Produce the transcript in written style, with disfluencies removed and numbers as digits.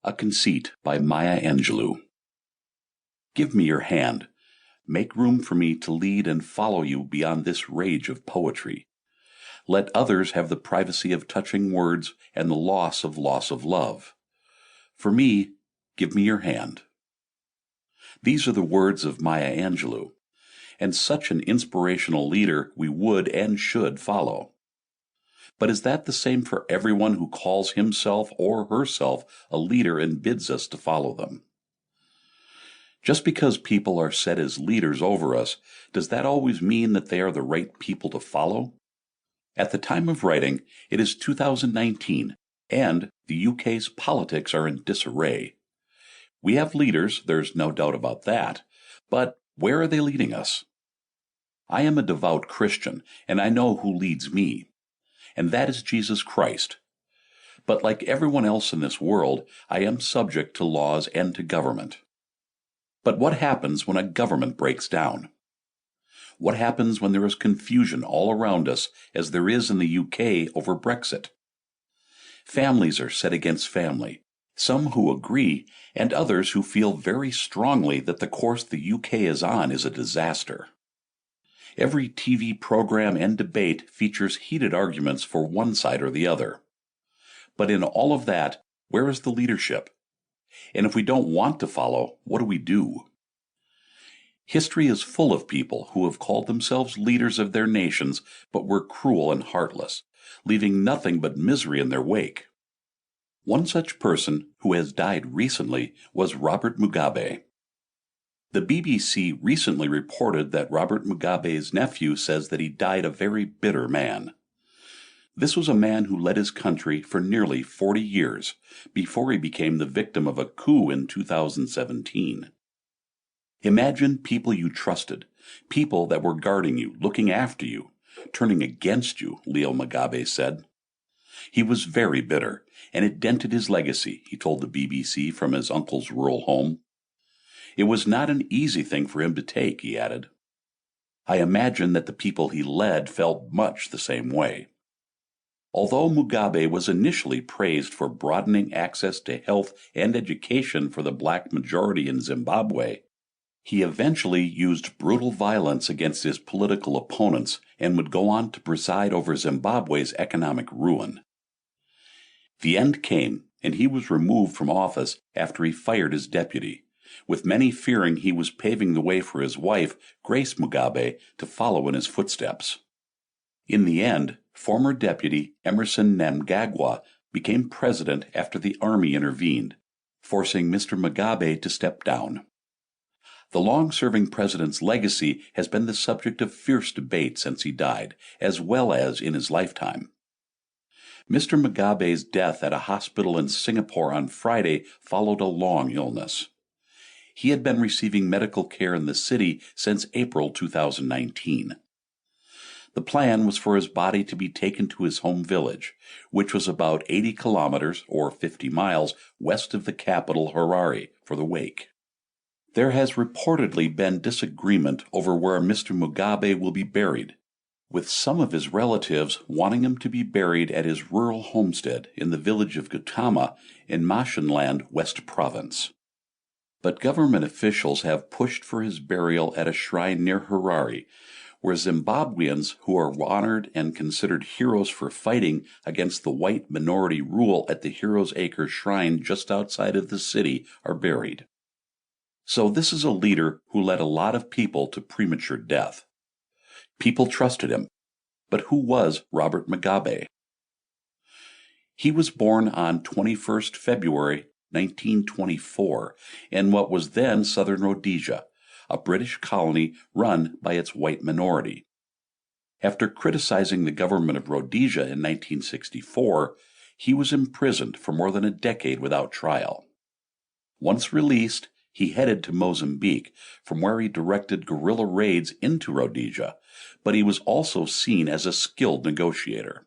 A Conceit by Maya Angelou. Give me your hand. Make room for me to lead and follow you beyond this rage of poetry. Let others have the privacy of touching words and the loss of love. For me, give me your hand. These are the words of Maya Angelou, and such an inspirational leader we would and should follow. But is that the same for everyone who calls himself or herself a leader and bids us to follow them? Just because people are set as leaders over us, does that always mean that they are the right people to follow? At the time of writing, it is 2019, and the UK's politics are in disarray. We have leaders, there's no doubt about that, but where are they leading us? I am a devout Christian, and I know who leads me, and that is Jesus Christ. But like everyone else in this world, I am subject to laws and to government. But what happens when a government breaks down? What happens when there is confusion all around us, as there is in the UK over Brexit? Families are set against family, some who agree, and others who feel very strongly that the course the UK is on is a disaster. Every TV program and debate features heated arguments for one side or the other. But in all of that, where is the leadership? And if we don't want to follow, what do we do? History is full of people who have called themselves leaders of their nations but were cruel and heartless, leaving nothing but misery in their wake. One such person, who has died recently, was Robert Mugabe. The BBC recently reported that Robert Mugabe's nephew says that he died a very bitter man. This was a man who led his country for nearly 40 years before he became the victim of a coup in 2017. Imagine people you trusted, people that were guarding you, looking after you, turning against you, Leo Mugabe said. He was very bitter, and it dented his legacy, he told the BBC from his uncle's rural home. It was not an easy thing for him to take, he added. I imagine that the people he led felt much the same way. Although Mugabe was initially praised for broadening access to health and education for the black majority in Zimbabwe, he eventually used brutal violence against his political opponents and would go on to preside over Zimbabwe's economic ruin. The end came, and he was removed from office after he fired his deputy, with many fearing he was paving the way for his wife, Grace Mugabe, to follow in his footsteps. In the end, former deputy Emmerson Mnangagwa became president after the army intervened, forcing Mr. Mugabe to step down. The long-serving president's legacy has been the subject of fierce debate since he died, as well as in his lifetime. Mr. Mugabe's death at a hospital in Singapore on Friday followed a long illness. He had been receiving medical care in the city since April 2019. The plan was for his body to be taken to his home village, which was about 80 kilometers or 50 miles west of the capital Harare, for the wake. There has reportedly been disagreement over where Mr. Mugabe will be buried, with some of his relatives wanting him to be buried at his rural homestead in the village of Gutama in Mashonaland, West Province. But government officials have pushed for his burial at a shrine near Harare, where Zimbabweans who are honored and considered heroes for fighting against the white minority rule at the Heroes' Acre shrine just outside of the city are buried. So this is a leader who led a lot of people to premature death. People trusted him. But who was Robert Mugabe? He was born on 21st February 1924 in what was then Southern Rhodesia, a British colony run by its white minority. After criticizing the government of Rhodesia in 1964, he was imprisoned for more than a decade without trial. Once released, he headed to Mozambique, from where he directed guerrilla raids into Rhodesia, but he was also seen as a skilled negotiator.